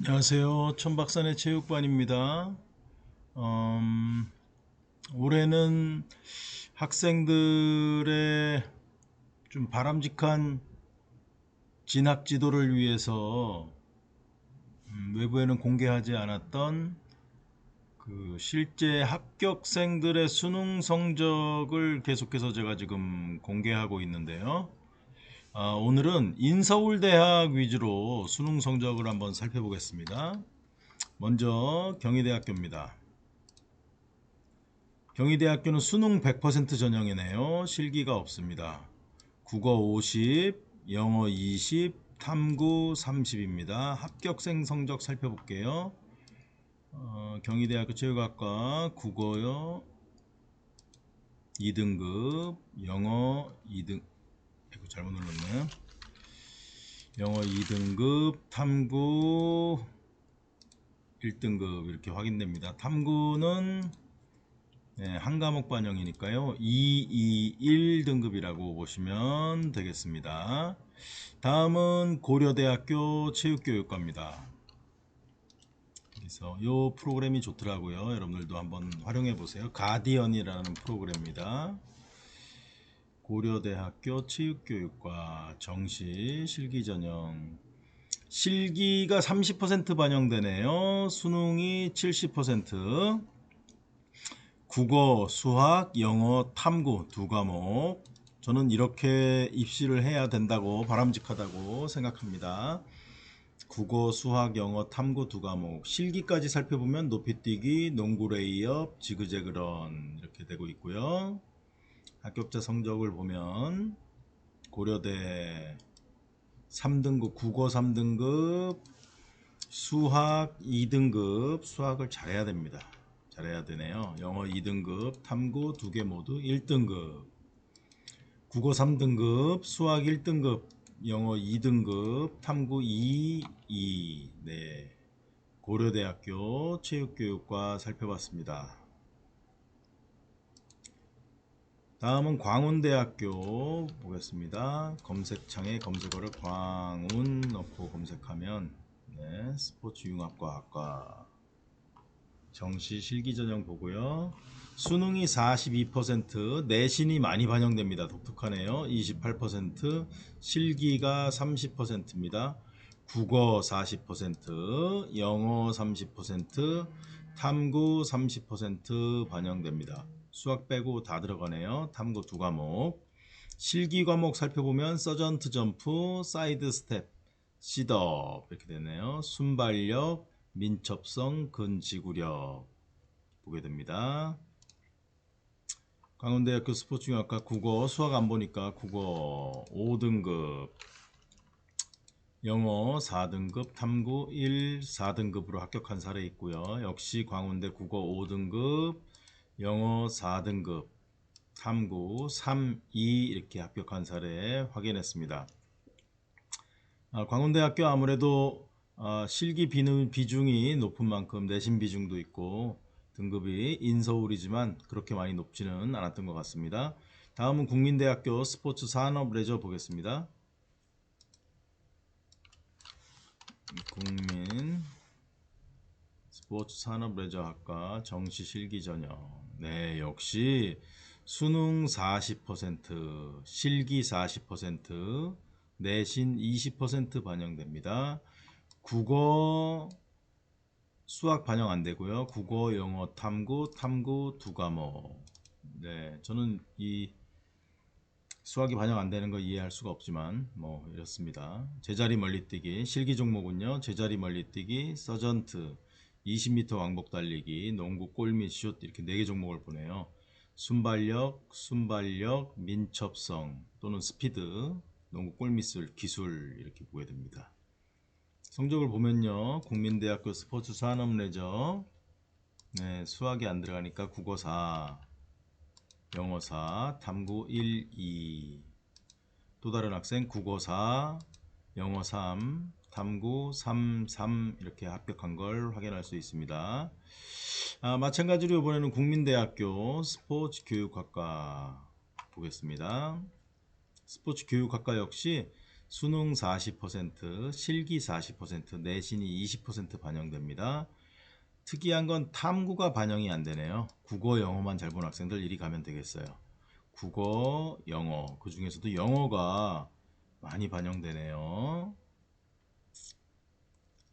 안녕하세요. 천박사의 체육관입니다. 음, 올해는 학생들의 좀 바람직한 진학 지도를 위해서 외부에는 공개하지 않았던 그 실제 합격생들의 수능 성적을 계속해서 제가 지금 공개하고 있는데요. 오늘은 인서울대학 위주로 수능 성적을 한번 살펴보겠습니다. 먼저 경희대학교입니다. 경희대학교는 수능 100% 전형이네요. 실기가 없습니다. 국어 50, 영어 20, 탐구 30입니다. 합격생 성적 살펴볼게요. 경희대학교 체육학과 국어요 2등급, 영어 2등, 이거 잘못 눌렀네. 영어 2등급, 탐구 1등급 이렇게 확인됩니다. 탐구는 한 과목 반영이니까요. 221등급이라고 보시면 되겠습니다. 다음은 고려대학교 체육교육과입니다. 그래서 이 프로그램이 좋더라고요. 여러분들도 한번 활용해 보세요. 가디언이라는 프로그램입니다. 고려대학교 체육교육과 정시 실기전형. 실기가 30% 반영되네요. 수능이 70%. 국어, 수학, 영어, 탐구 두 과목. 저는 이렇게 입시를 해야 된다고 바람직하다고 생각합니다. 국어, 수학, 영어, 탐구 두 과목. 실기까지 살펴보면 높이뛰기, 농구 레이업, 지그재그런 이렇게 되고 있고요. 합격자 성적을 보면 고려대 3등급, 국어 3등급, 수학 2등급, 수학을 잘해야 됩니다. 잘해야 되네요. 영어 2등급, 탐구 두 개 모두 1등급, 국어 3등급, 수학 1등급, 영어 2등급, 탐구 2, 2. 네. 고려대학교 체육교육과 살펴봤습니다. 다음은 광운대학교 보겠습니다. 검색창에 검색어를 광운 넣고 검색하면 네, 스포츠융합과 학과 정시 실기전형 보고요. 수능이 42%, 내신이 많이 반영됩니다. 독특하네요. 28%, 실기가 30%입니다. 국어 40%, 영어 30%, 탐구 30% 반영됩니다. 수학 빼고 다 들어가네요. 탐구 두 과목. 실기 과목 살펴보면 서전트 점프, 사이드 스텝, 시덥 이렇게 되네요. 순발력, 민첩성, 근지구력 보게 됩니다. 강원대학교 스포츠중학과 국어, 수학 안 보니까 국어 5등급, 영어 4등급, 탐구 1, 4등급으로 합격한 사례 있고요. 역시 광운대 국어 5등급, 영어 4등급, 탐구 3, 2 이렇게 합격한 사례 확인했습니다. 광운대학교 아무래도 실기 비중이 높은 만큼 내신 비중도 있고 등급이 인서울이지만 그렇게 많이 높지는 않았던 것 같습니다. 다음은 국민대학교 스포츠 산업 레저 보겠습니다. 국민 스포츠 산업 레저학과 정시 실기 전형. 네, 역시 수능 40%, 실기 40%, 내신 20% 반영됩니다. 국어, 수학 반영 안 되고요. 국어, 영어, 탐구 두 과목. 네, 저는 이 수학이 반영 안 되는 거 이해할 수가 없지만 뭐 이렇습니다. 제자리 멀리뛰기 실기 종목은요. 제자리 멀리뛰기, 서전트, 20m 왕복 달리기, 농구 골밑 슛 이렇게 4개 종목을 보내요. 순발력, 민첩성 또는 스피드, 농구 골밑 기술 이렇게 보게 됩니다. 성적을 보면요. 국민대학교 스포츠 산업레저 네, 수학이 안 들어가니까 국어 4, 영어 4, 탐구 1, 2. 또 다른 학생 국어 4, 영어 3, 탐구 3, 3 이렇게 합격한 걸 확인할 수 있습니다. 마찬가지로 이번에는 국민대학교 스포츠교육학과 보겠습니다. 스포츠교육학과 역시 수능 40%, 실기 40%, 내신이 20% 반영됩니다. 특이한 건 탐구가 반영이 안 되네요. 국어, 영어만 잘 본 학생들 이리 가면 되겠어요. 국어, 영어, 그 중에서도 영어가 많이 반영되네요.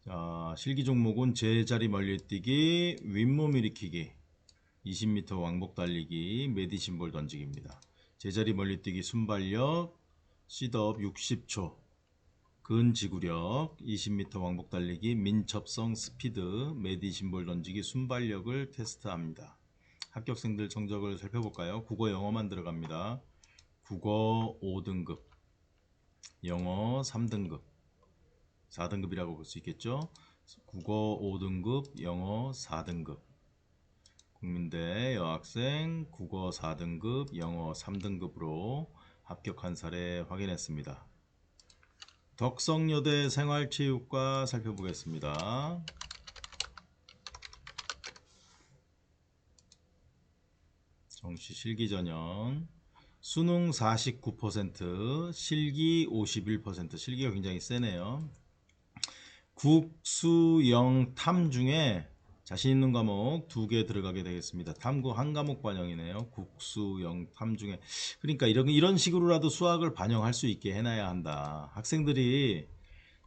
자, 실기 종목은 제자리 멀리뛰기, 윗몸 일으키기, 20m 왕복 달리기, 메디신볼 던지기입니다. 제자리 멀리뛰기 순발력, 셋업 60초, 근지구력, 20m 왕복 달리기, 민첩성 스피드, 메디신볼 던지기 순발력을 테스트합니다. 합격생들 성적을 살펴볼까요? 국어 영어만 들어갑니다. 국어 5등급, 영어 3등급, 4등급이라고 볼 수 있겠죠? 국어 5등급, 영어 4등급. 국민대 여학생 국어 4등급, 영어 3등급으로 합격한 사례 확인했습니다. 덕성여대 생활체육과 살펴보겠습니다. 정시 실기 전형 수능 49%, 실기 51%, 실기가 굉장히 세네요. 국, 수, 영, 탐 중에 자신 있는 과목 2개 들어가게 되겠습니다. 탐구 한 과목 반영이네요. 국, 수, 영, 탐 중에. 그러니까 이런 식으로라도 수학을 반영할 수 있게 해놔야 한다. 학생들이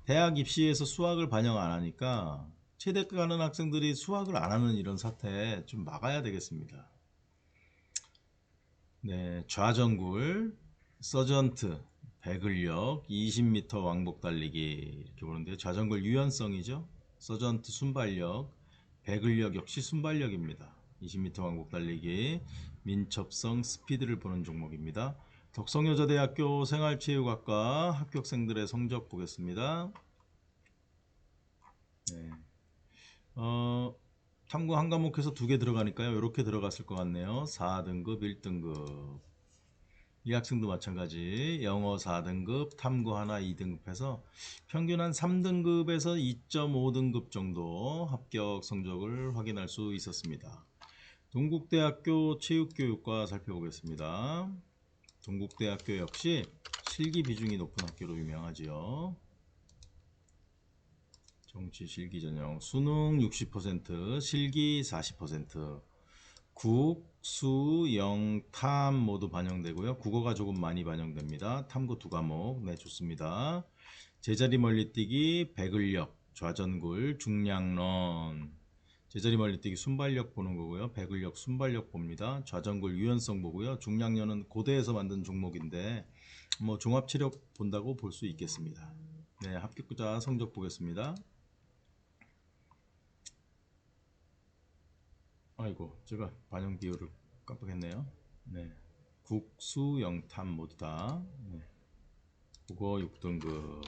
대학 입시에서 수학을 반영 안 하니까 최대학 가는 학생들이 수학을 안 하는 이런 사태 좀 막아야 되겠습니다. 네, 좌전굴, 서전트, 배근력, 20m 왕복 달리기 이렇게 보는데 좌전굴 유연성이죠. 서전트 순발력, 배근력 역시 순발력입니다. 20m 왕복 달리기, 민첩성 스피드를 보는 종목입니다. 덕성여자대학교 생활체육학과 합격생들의 성적 보겠습니다. 네. 탐구 한 과목에서 2개 들어가니까요. 이렇게 들어갔을 것 같네요. 4등급, 1등급. 이 학생도 마찬가지. 영어 4등급, 탐구 하나 2등급 해서 평균 한 3등급에서 2.5등급 정도 합격 성적을 확인할 수 있었습니다. 동국대학교 체육교육과 살펴보겠습니다. 동국대학교 역시 실기 비중이 높은 학교로 유명하지요. 정시 실기 전형 수능 60%, 실기 40%, 국, 수, 영, 탐 모두 반영되고요. 국어가 조금 많이 반영됩니다. 탐구 2과목. 네, 좋습니다. 제자리 멀리뛰기, 배근력, 좌전굴, 중량론. 제자리 멀리뛰기 순발력 보는 거고요. 배근력, 순발력 봅니다. 좌전굴 유연성 보고요. 중량론은 고대에서 만든 종목인데 뭐 종합체력 본다고 볼 수 있겠습니다. 네, 합격자 성적 보겠습니다. 아이고, 제가 반영 비율을 깜빡했네요. 네, 국수 영탐 모두 다. 네. 국어 6등급,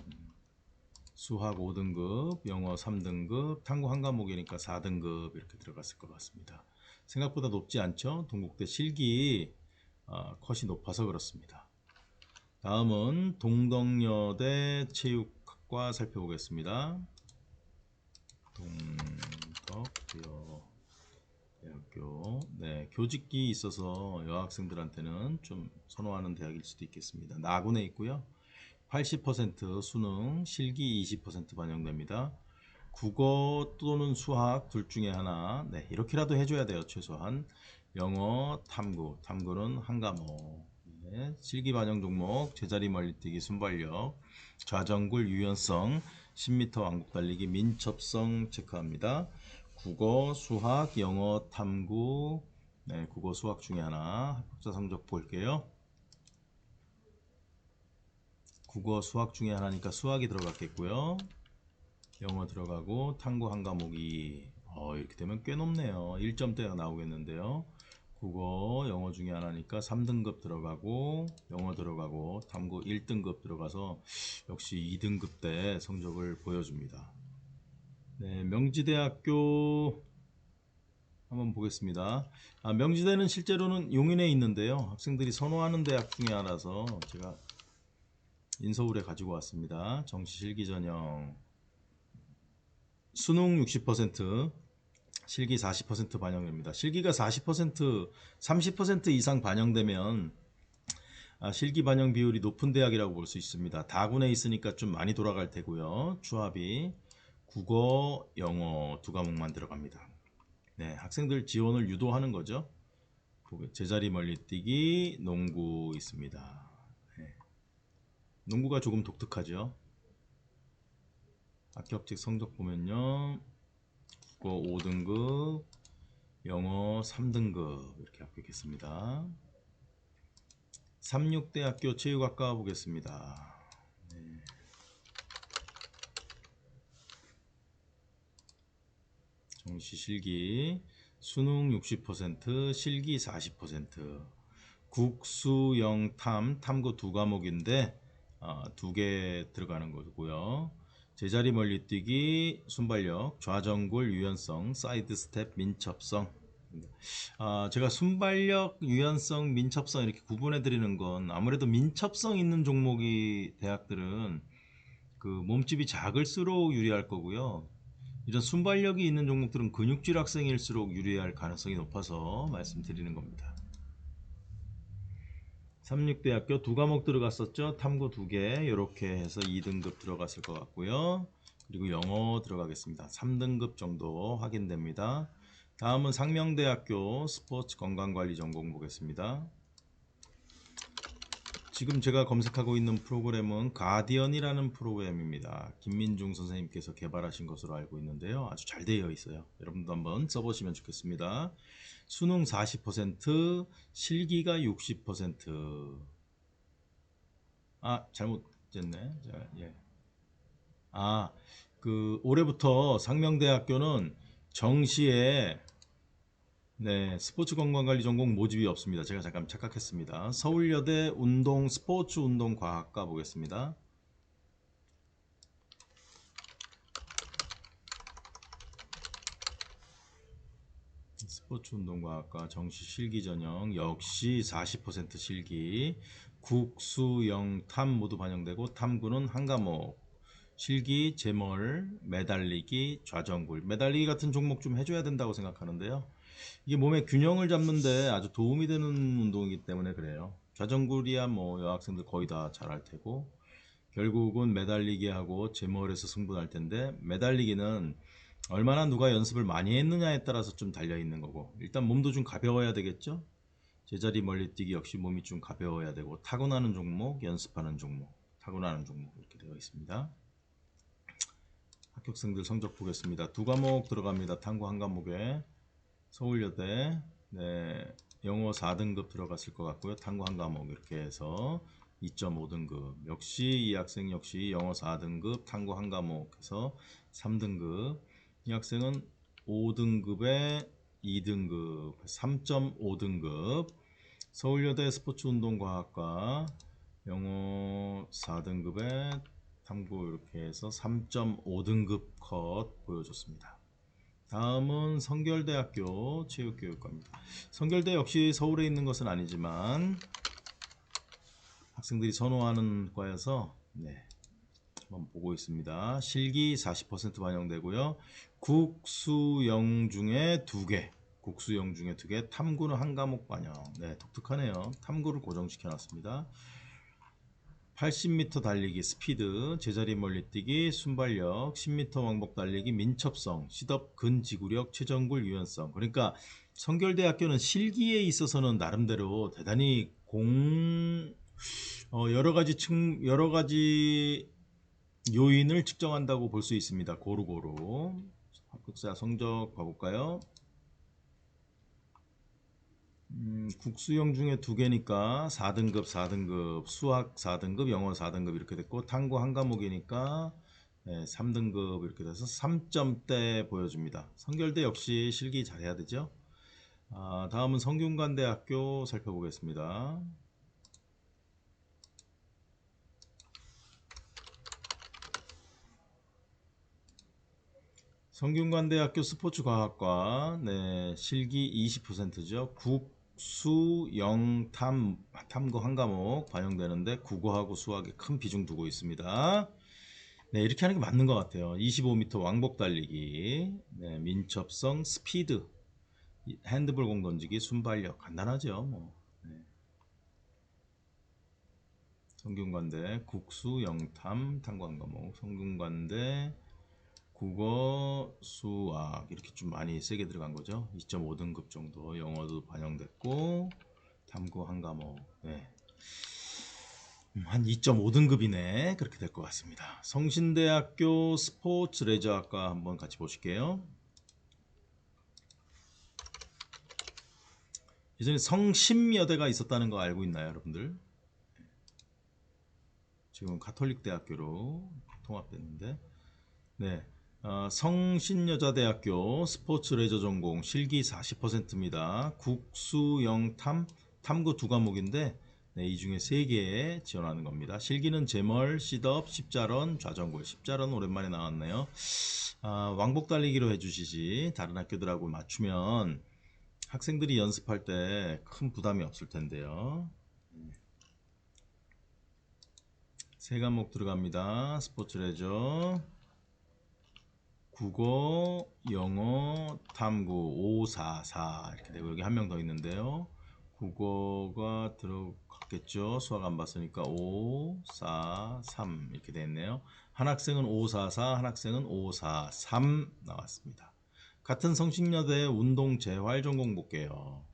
수학 5등급, 영어 3등급, 탐구 한 과목이니까 4등급 이렇게 들어갔을 것 같습니다. 생각보다 높지 않죠? 동국대 실기 컷이 높아서 그렇습니다. 다음은 동덕여대 체육학과 살펴보겠습니다. 동덕여 대학교. 네, 교직기 있어서 여학생들한테는 좀 선호하는 대학일 수도 있겠습니다. 나군에 있고요. 80% 수능, 실기 20% 반영됩니다. 국어 또는 수학 둘 중에 하나. 네, 이렇게라도 해줘야 돼요. 최소한. 영어, 탐구. 탐구는 한 과목. 네, 실기 반영 종목, 제자리 멀리뛰기 순발력, 좌전굴 유연성, 10m 왕복 달리기 민첩성 체크합니다. 국어, 수학, 영어, 탐구. 네, 국어, 수학 중에 하나. 합격자 성적 볼게요. 국어, 수학 중에 하나니까 수학이 들어갔겠고요. 영어 들어가고 탐구 한 과목이 이렇게 되면 꽤 높네요. 1점대가 나오겠는데요. 국어, 영어 중에 하나니까 3등급 들어가고 영어 들어가고 탐구 1등급 들어가서 역시 2등급 대 성적을 보여줍니다. 네, 명지대학교 한번 보겠습니다. 명지대는 실제로는 용인에 있는데요. 학생들이 선호하는 대학 중에 하나라서 제가 인서울에 가지고 왔습니다. 정시 실기 전형 수능 60%, 실기 40% 반영됩니다. 실기가 40%, 30% 이상 반영되면 실기 반영 비율이 높은 대학이라고 볼 수 있습니다. 다군에 있으니까 좀 많이 돌아갈 테고요. 추합이 국어, 영어 두 과목만 들어갑니다. 네, 학생들 지원을 유도하는 거죠. 제자리 멀리뛰기, 농구 있습니다. 네. 농구가 조금 독특하죠. 합격직 성적 보면요. 국어 5등급, 영어 3등급 이렇게 합격했습니다. 삼육대학교 체육학과 보겠습니다. 네. 정시 실기 수능 60%, 실기 40%, 국수, 영탐, 탐구 두 과목인데 두 개 들어가는 거고요. 제자리 멀리뛰기, 순발력, 좌전굴, 유연성, 사이드 스텝, 민첩성. 제가 순발력, 유연성, 민첩성 이렇게 구분해 드리는 건 아무래도 민첩성 있는 종목이 대학들은 그 몸집이 작을수록 유리할 거고요. 이런 순발력이 있는 종목들은 근육질 학생일수록 유리할 가능성이 높아서 말씀드리는 겁니다. 삼육대학교 두 과목 들어갔었죠. 탐구 두 개 이렇게 해서 2등급 들어갔을 것 같고요. 그리고 영어 들어가겠습니다. 3등급 정도 확인됩니다. 다음은 상명대학교 스포츠 건강관리 전공 보겠습니다. 지금 제가 검색하고 있는 프로그램은 가디언이라는 프로그램입니다. 김민중 선생님께서 개발하신 것으로 알고 있는데요. 아주 잘 되어 있어요. 여러분도 한번 써보시면 좋겠습니다. 수능 40%, 실기가 60%. 잘못됐네. 예. 올해부터 상명대학교는 정시에 스포츠 건강관리 전공 모집이 없습니다. 제가 잠깐 착각했습니다. 서울여대 스포츠 운동 과학과 보겠습니다. 스포츠 운동 과학과 정시 실기 전형 역시 40% 실기, 국수, 영, 탐 모두 반영되고 탐구는 한 과목, 실기, 제멀, 매달리기, 좌전굴. 매달리기 같은 종목 좀 해줘야 된다고 생각하는데요. 이게 몸의 균형을 잡는데 아주 도움이 되는 운동이기 때문에 그래요. 좌전굴이야 뭐 여학생들 거의 다 잘할 테고 결국은 매달리기 하고 제멀에서 승부할 텐데 매달리기는 얼마나 누가 연습을 많이 했느냐에 따라서 좀 달려 있는 거고 일단 몸도 좀 가벼워야 되겠죠. 제자리 멀리뛰기 역시 몸이 좀 가벼워야 되고 타고나는 종목, 연습하는 종목, 타고나는 종목 이렇게 되어 있습니다. 합격생들 성적 보겠습니다. 두 과목 들어갑니다. 탐구 한 과목에 서울여대 영어 4등급 들어갔을 것 같고요. 탐구 한 과목 이렇게 해서 2.5등급 역시 이 학생 역시 영어 4등급 탐구 한 과목 해서 3등급 이 학생은 5등급에 2등급 3.5등급 서울여대 스포츠운동과학과 영어 4등급에 탐구 이렇게 해서 3.5등급 컷 보여줬습니다. 다음은 성결대학교 체육교육과입니다. 성결대 역시 서울에 있는 것은 아니지만 학생들이 선호하는 과여서 한번 보고 있습니다. 실기 40% 반영되고요. 국수영 중에 2개, 국수영 중에 2개, 탐구는 한 과목 반영. 독특하네요. 탐구를 고정시켜 놨습니다. 80m 달리기 스피드, 제자리 멀리뛰기, 순발력, 10m 왕복 달리기, 민첩성, 시덥 근지구력, 최전굴 유연성. 그러니까 성결대학교는 실기에 있어서는 나름대로 대단히 여러 가지 요인을 측정한다고 볼 수 있습니다. 고루고루. 합격자 성적 봐볼까요? 국수형 중에 2개니까 4등급, 수학 4등급, 영어 4등급 이렇게 됐고 탐구 한 과목이니까 3등급 이렇게 돼서 3점대 보여줍니다. 성결대 역시 실기 잘해야 되죠. 다음은 성균관대학교 살펴보겠습니다. 성균관대학교 스포츠과학과 실기 20%죠. 국수, 영, 탐구 한 과목 반영되는데 국어하고 수학에 큰 비중 두고 있습니다. 이렇게 하는 게 맞는 것 같아요. 25m 왕복 달리기, 민첩성, 스피드, 핸드볼 공 던지기, 순발력 간단하죠. 성균관대 국수 영탐 탐관 과목, 성균관대 국어 수학 이렇게 좀 많이 세게 들어간 거죠. 2.5등급 정도 영어도 반영됐고 탐구 한 과목. 네. 한 2.5등급이네. 그렇게 될 것 같습니다. 성신대학교 스포츠 레저학과 한번 같이 보실게요. 예전에 성심여대가 있었다는 거 알고 있나요, 여러분들? 지금 가톨릭 대학교로 통합됐는데, 네, 성신여자대학교 스포츠 레저 전공 실기 40%입니다. 국수, 영탐, 탐구 두 과목인데, 네, 이 중에 3개에 지원하는 겁니다. 실기는 제멀, 시덥, 십자런, 좌전골. 십자런 오랜만에 나왔네요. 왕복 달리기로 해주시지. 다른 학교들하고 맞추면 학생들이 연습할 때 큰 부담이 없을 텐데요. 3과목 들어갑니다. 스포츠 레저, 국어, 영어, 탐구 5, 4, 4 이렇게 되고 여기 한 명 더 있는데요. 국어가 들어갔겠죠. 수학 안 봤으니까 5, 4, 3 이렇게 됐네요. 한 학생은 5, 4, 4, 한 학생은 5, 4, 3 나왔습니다. 같은 성신여대 운동 재활 전공 볼게요.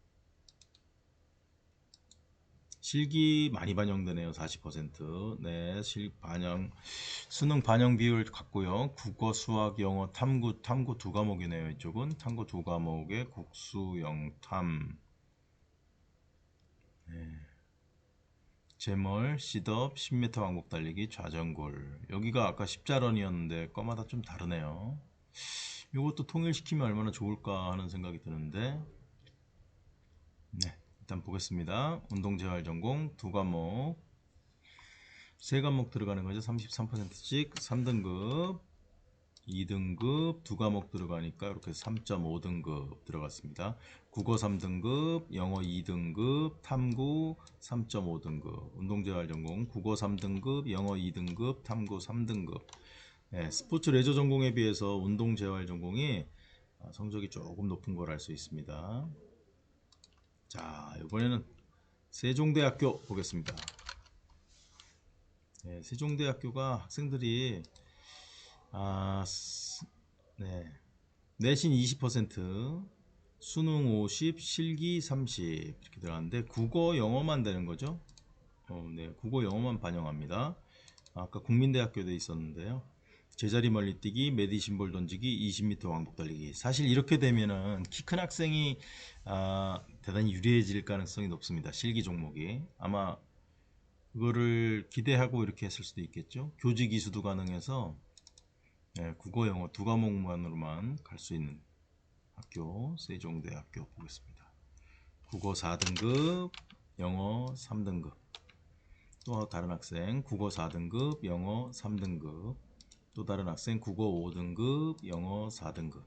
실기 많이 반영되네요. 40%. 네, 수능 반영 비율 같고요. 국어, 수학, 영어, 탐구 두 과목이네요. 이쪽은 탐구 두 과목에 국수, 영탐, 네. 제멀, 시덥, 10m 왕복 달리기, 좌전골. 여기가 아까 십자런이었는데 거마다 좀 다르네요. 이것도 통일시키면 얼마나 좋을까 하는 생각이 드는데, 네, 일단 보겠습니다. 운동재활 전공 두 과목, 3과목 들어가는 거죠. 33%씩 3등급, 2등급, 두 과목 들어가니까 이렇게 3.5등급 들어갔습니다. 국어 3등급, 영어 2등급, 탐구 3.5등급, 운동재활 전공 국어 3등급, 영어 2등급, 탐구 3등급. 네, 스포츠 레저 전공에 비해서 운동재활 전공이 성적이 조금 높은 걸 알 수 있습니다. 자, 이번에는 세종대학교 보겠습니다. 네, 세종대학교가 학생들이 네, 내신 20%, 수능 50, 실기 30 이렇게 들어갔는데 국어 영어만 되는 거죠. 네, 국어 영어만 반영합니다. 아까 국민대학교도 있었는데요. 제자리 멀리뛰기, 메디신볼 던지기, 20m 왕복 달리기. 사실 이렇게 되면은 키 큰 학생이 대단히 유리해질 가능성이 높습니다. 실기 종목이 아마 그거를 기대하고 이렇게 했을 수도 있겠죠. 교직 이수도 가능해서 네, 국어 영어 두 과목만으로만 갈 수 있는 학교 세종대학교 보겠습니다. 국어 4등급, 영어 3등급. 또 다른 학생 국어 4등급, 영어 3등급. 또 다른 학생 국어 5등급, 영어 4등급.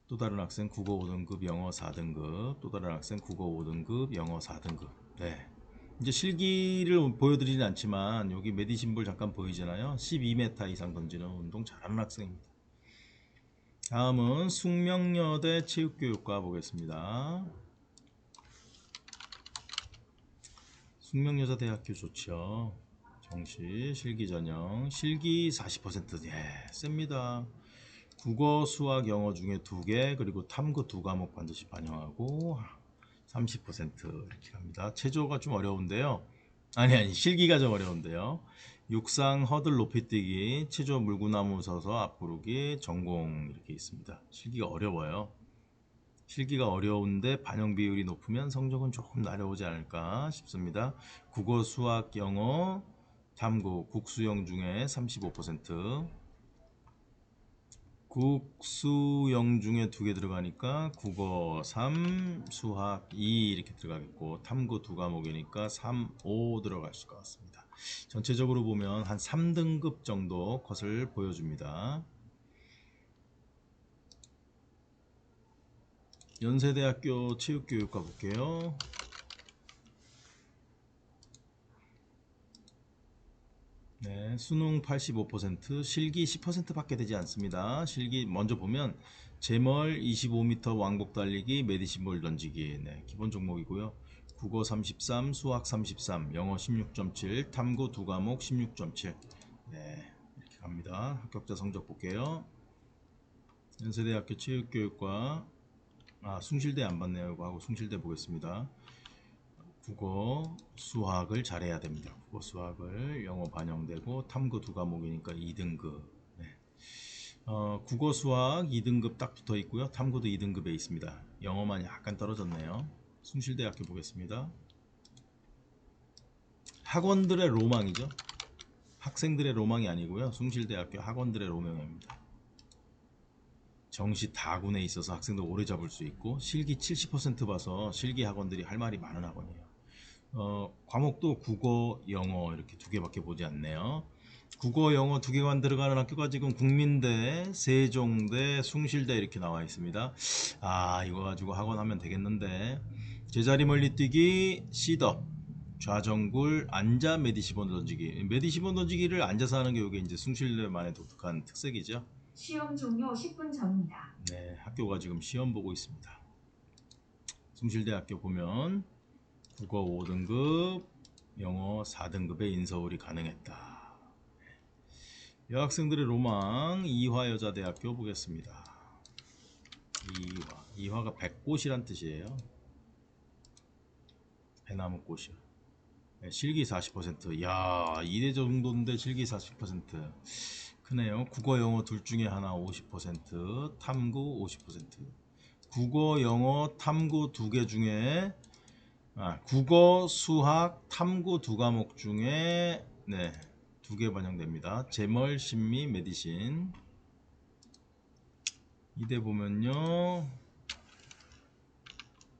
또 다른 학생 국어 5등급, 영어 4등급. 또 다른 학생 국어 5등급, 영어 4등급. 네. 이제 실기를 보여드리진 않지만 여기 메디신볼 잠깐 보이잖아요. 12m 이상 던지는 운동 잘하는 학생입니다. 다음은 숙명여대 체육교육과 보겠습니다. 숙명여자대학교 좋죠. 정시, 실기 전형, 실기 40%. 예, 셉니다. 국어, 수학, 영어 중에 2개, 그리고 탐구 2과목 반드시 반영하고 30% 이렇게 갑니다. 체조가 좀 어려운데요. 아니 실기가 좀 어려운데요. 육상 허들 높이뛰기, 체조 물구나무 서서 앞구르기, 전공 이렇게 있습니다. 실기가 어려워요. 실기가 어려운데 반영 비율이 높으면 성적은 조금 나려오지 않을까 싶습니다. 국어, 수학, 영어, 탐구, 국수영 중에 35%, 국수영 중에 2개 들어가니까 국어 3, 수학 2 이렇게 들어가겠고 탐구 2과목이니까 3, 5 들어갈 것 같습니다. 전체적으로 보면 한 3등급 정도 컷을 보여줍니다. 연세대학교 체육교육과 볼게요. 네, 수능 85%, 실기 10%밖에 되지 않습니다. 실기 먼저 보면 제멀 25m 왕복 달리기, 메디신볼 던지기. 네, 기본 종목이고요. 국어 33, 수학 33, 영어 16.7, 탐구 두 과목 16.7. 네, 이렇게 갑니다. 합격자 성적 볼게요. 연세대학교 체육교육과 숭실대 안 봤네요. 이거 하고 숭실대 보겠습니다. 국어, 수학을 잘해야 됩니다. 국어, 수학을 영어 반영되고 탐구 두 과목이니까 2등급. 네. 국어, 수학 2등급 딱 붙어 있고요. 탐구도 2등급에 있습니다. 영어만 약간 떨어졌네요. 숭실대학교 보겠습니다. 학원들의 로망이죠. 학생들의 로망이 아니고요. 숭실대학교 학원들의 로망입니다. 정시 다군에 있어서 학생들 오래 잡을 수 있고 실기 70% 봐서 실기 학원들이 할 말이 많은 학원이에요. 과목도 국어, 영어 이렇게 두 개밖에 보지 않네요. 국어, 영어 두 개만 들어가는 학교가 지금 국민대, 세종대, 숭실대 이렇게 나와 있습니다. 이거 가지고 학원 하면 되겠는데. 제자리 멀리뛰기, 시덥, 좌정굴, 앉아 메디시본 던지기. 메디시본 던지기를 앉아서 하는 게 이게 이제 숭실대만의 독특한 특색이죠. 시험 종료 10분 전입니다. 네, 학교가 지금 시험 보고 있습니다. 숭실대학교 보면 국어 5등급, 영어 4등급의 인서울이 가능했다. 여학생들의 로망 이화여자대학교 보겠습니다. 이화가 백꽃이란 뜻이에요. 배나무꽃이요. 네, 실기 40%. 야, 2대 정도인데 실기 40%. 크네요. 국어, 영어 둘 중에 하나 50%, 탐구 50%. 국어, 영어, 탐구 두 개 중에 국어, 수학, 탐구 두 과목 중에 네, 두 개 반영됩니다. 재멀, 심리, 메디신. 이대 보면요.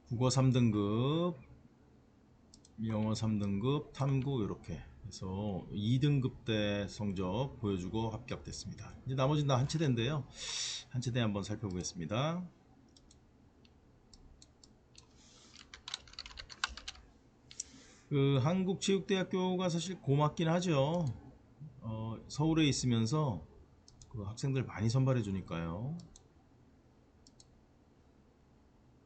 국어 3등급, 영어 3등급, 탐구 이렇게 해서 2등급 대 성적 보여주고 합격됐습니다. 이제 나머지는 다 한체대인데요. 한체대 한번 살펴보겠습니다. 한국체육대학교가 사실 고맙긴 하죠. 서울에 있으면서 그 학생들 많이 선발해 주니까요.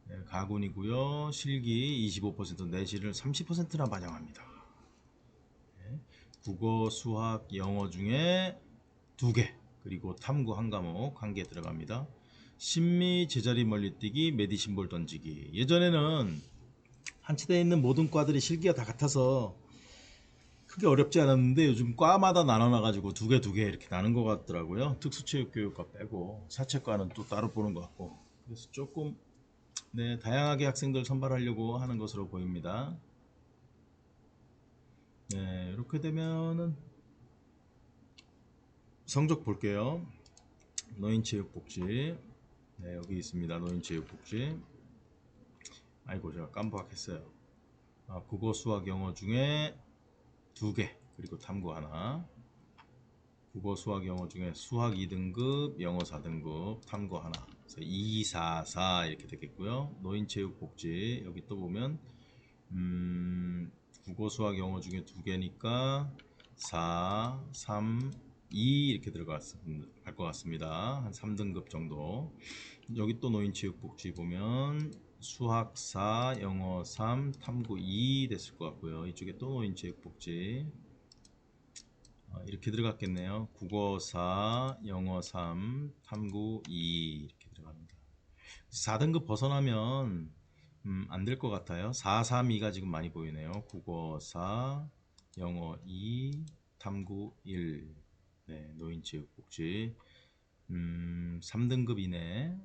네, 가군이고요. 실기 25%, 내신을 30%나 반영합니다. 네, 국어, 수학, 영어 중에 두 개, 그리고 탐구 한 과목 한 개 들어갑니다. 심리, 제자리 멀리뛰기, 메디신볼 던지기. 예전에는 한치대에 있는 모든 과들이 실기가 다 같아서 크게 어렵지 않았는데 요즘 과마다 나눠놔가지고 두 개 이렇게 나눈 것 같더라고요. 특수체육교육과 빼고 사채과는 또 따로 보는 것 같고, 그래서 조금 네, 다양하게 학생들 선발하려고 하는 것으로 보입니다. 네, 이렇게 되면은 성적 볼게요. 노인체육복지. 네, 여기 있습니다. 노인체육복지. 아이고, 제가 깜빡했어요. 국어, 수학, 영어 중에 두 개, 그리고 탐구 하나. 국어, 수학, 영어 중에 수학 2등급, 영어 4등급, 탐구 하나. 그래서 2, 4, 4 이렇게 되겠고요. 노인체육복지 여기 또 보면 국어, 수학, 영어 중에 두 개니까 4, 3, 2 이렇게 들어갈 것 같습니다. 한 3등급 정도. 여기 또 노인체육복지 보면 수학 4, 영어 3, 탐구 2 됐을 것 같고요. 이쪽에 또 노인체육복지 이렇게 들어갔겠네요. 국어 4, 영어 3, 탐구 2 이렇게 들어갑니다. 4등급 벗어나면 안 될 것 같아요. 4, 3, 2가 지금 많이 보이네요. 국어 4, 영어 2, 탐구 1. 네, 노인체육복지 3등급 이내.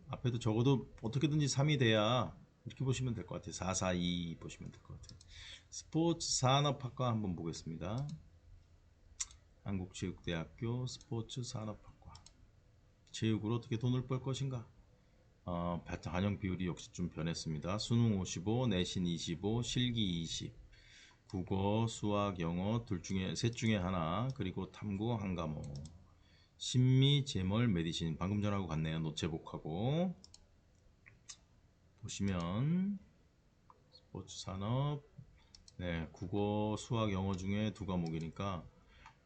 앞에도 적어도 어떻게든지 3이 돼야 이렇게 보시면 될 것 같아요. 4, 4, 2 보시면 될 것 같아요. 스포츠 산업학과 한번 보겠습니다. 한국체육대학교 스포츠산업학과. 체육으로 어떻게 돈을 벌 것인가? 반영 비율이 역시 좀 변했습니다. 수능 55, 내신 25, 실기 20, 국어, 수학, 영어 셋 중에 하나, 그리고 탐구 한 과목. 심리, 재멀, 메디신 방금 전하고 같네요. 노체복하고 보시면 스포츠 산업, 네, 국어, 수학, 영어 중에 두 과목이니까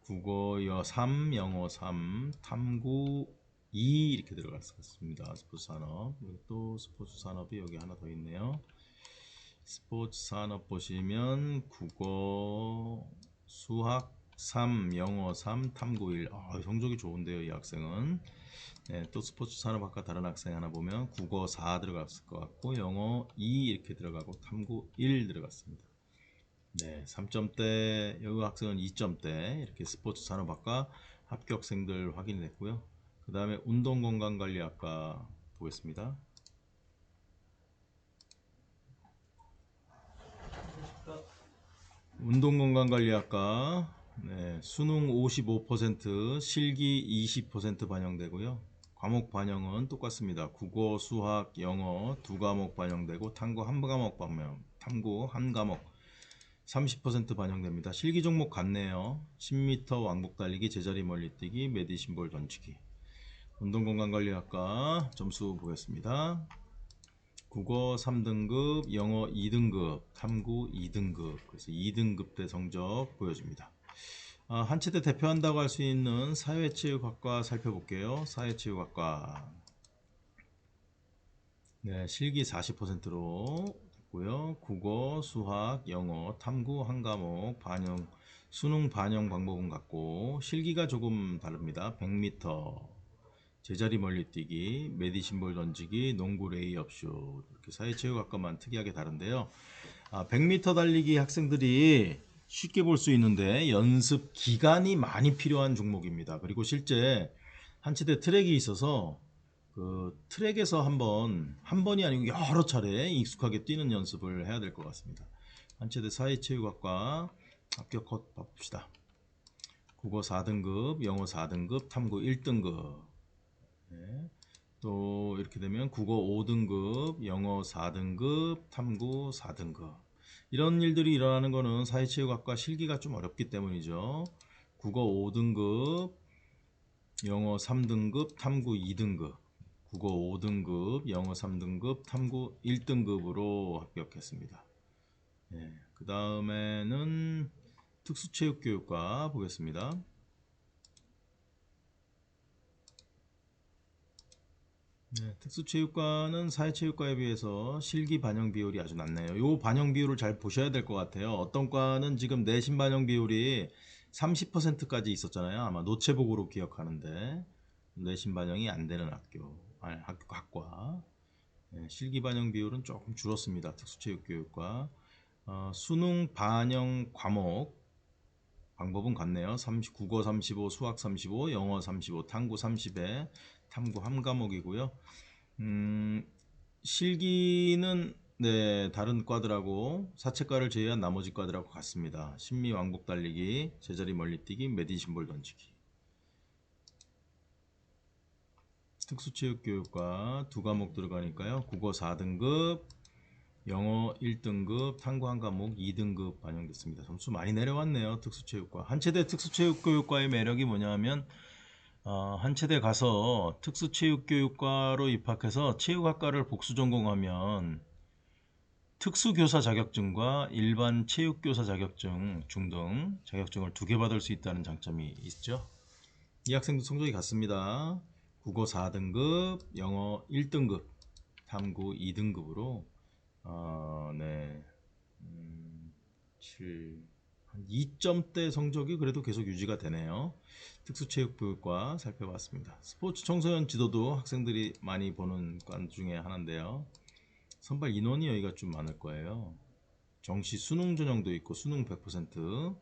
국어 3, 영어 3, 탐구 2 이렇게 들어갈 수 있습니다. 스포츠 산업. 여기 또 스포츠 산업이 여기 하나 더 있네요. 스포츠 산업 보시면 국어, 수학 3, 영어 3, 탐구 1. 성적이 좋은데요, 이 학생은. 네, 또 스포츠 산업학과 다른 학생 하나 보면 국어 4 들어갔을 것 같고 영어 2 이렇게 들어가고 탐구 1 들어갔습니다. 네, 3점대, 여기 학생은 2점대. 이렇게 스포츠 산업학과 합격생들 확인이 됐고요. 그 다음에 운동건강관리학과 보겠습니다. 운동건강관리학과 네, 수능 55%, 실기 20% 반영되고요. 과목 반영은 똑같습니다. 국어, 수학, 영어 두 과목 반영되고 탐구 한 과목 반영, 탐구 한 과목 30% 반영됩니다. 실기 종목 같네요. 10m 왕복 달리기, 제자리 멀리뛰기, 메디신볼 던지기. 운동건강관리학과 점수 보겠습니다. 국어 3등급, 영어 2등급, 탐구 2등급. 그래서 2등급대 성적 보여줍니다. 한치대 대표한다고 할 수 있는 사회체육학과 살펴볼게요. 사회체육학과. 네, 실기 40%로 됐고요. 국어, 수학, 영어, 탐구 한 과목 반영, 수능 반영 방법은 같고 실기가 조금 다릅니다. 100m 제자리 멀리뛰기, 메디신볼 던지기, 농구 레이업슛. 이렇게 사회체육학과만 특이하게 다른데요. 100m 달리기 학생들이 쉽게 볼 수 있는데 연습 기간이 많이 필요한 종목입니다. 그리고 실제 한치대 트랙이 있어서 그 트랙에서 한 번이 아니고 여러 차례 익숙하게 뛰는 연습을 해야 될 것 같습니다. 한치대 사회체육학과 합격 컷 봅시다. 국어 4등급, 영어 4등급, 탐구 1등급. 네. 또 이렇게 되면 국어 5등급, 영어 4등급, 탐구 4등급. 이런 일들이 일어나는 거는 사회체육학과 실기가 좀 어렵기 때문이죠. 국어 5등급, 영어 3등급, 탐구 2등급. 국어 5등급, 영어 3등급, 탐구 1등급으로 합격했습니다. 네. 그 다음에는 특수체육교육과 보겠습니다. 네, 특수체육과는 사회체육과에 비해서 실기 반영 비율이 아주 낮네요. 이 반영 비율을 잘 보셔야 될 것 같아요. 어떤 과는 지금 내신 반영 비율이 30%까지 있었잖아요. 아마 노체복으로 기억하는데 내신 반영이 안 되는 학과. 네, 실기 반영 비율은 조금 줄었습니다. 특수체육교육과. 수능 반영 과목 방법은 같네요. 국어 35, 수학 35, 영어 35, 탐구 30에 탐구 한 과목이고요. 실기는 네, 다른 과들하고 사채과를 제외한 나머지 과들하고 같습니다. 심리 왕복 달리기, 제자리 멀리뛰기, 메디신볼 던지기. 특수체육교육과 두 과목 들어가니까요. 국어 4등급, 영어 1등급, 탐구 한 과목 2등급 반영됐습니다. 점수 많이 내려왔네요. 특수체육과. 한체대 특수체육교육과의 매력이 뭐냐면 한체대 가서 특수체육교육과로 입학해서 체육학과를 복수 전공하면 특수교사 자격증과 일반 체육교사 자격증 중등 자격증을 2개 받을 수 있다는 장점이 있죠. 이 학생도 성적이 같습니다. 국어 4등급, 영어 1등급, 탐구 2등급으로 네, 7, 한 2점대 성적이 그래도 계속 유지가 되네요. 특수체육교육과 살펴봤습니다. 스포츠 청소년 지도도 학생들이 많이 보는 과 중에 하나인데요. 선발 인원이 여기가 좀 많을 거예요. 정시 수능 전형도 있고 수능 100%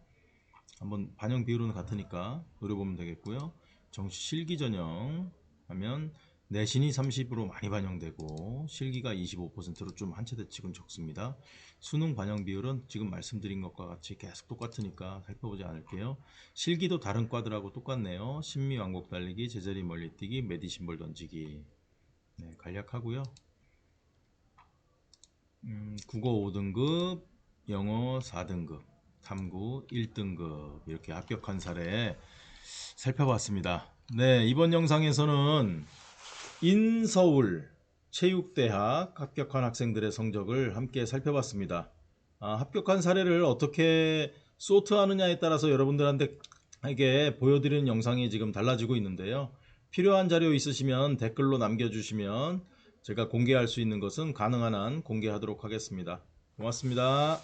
한번 반영 비율은 같으니까 노려보면 되겠고요. 정시 실기 전형 하면 내신이 30으로 많이 반영되고 실기가 25%로 좀 한체대 측은 적습니다. 수능 반영 비율은 지금 말씀드린 것과 같이 계속 똑같으니까 살펴보지 않을게요. 실기도 다른 과들하고 똑같네요. 심리 왕복 달리기, 제자리 멀리뛰기, 메디신볼 던지기. 네, 간략하고요. 국어 5등급, 영어 4등급, 탐구 1등급 이렇게 합격한 사례 살펴봤습니다. 네, 이번 영상에서는 인서울 체육대학 합격한 학생들의 성적을 함께 살펴봤습니다. 합격한 사례를 어떻게 소트하느냐에 따라서 여러분들한테 보여드리는 영상이 지금 달라지고 있는데요. 필요한 자료 있으시면 댓글로 남겨주시면 제가 공개할 수 있는 것은 가능한 한 공개하도록 하겠습니다. 고맙습니다.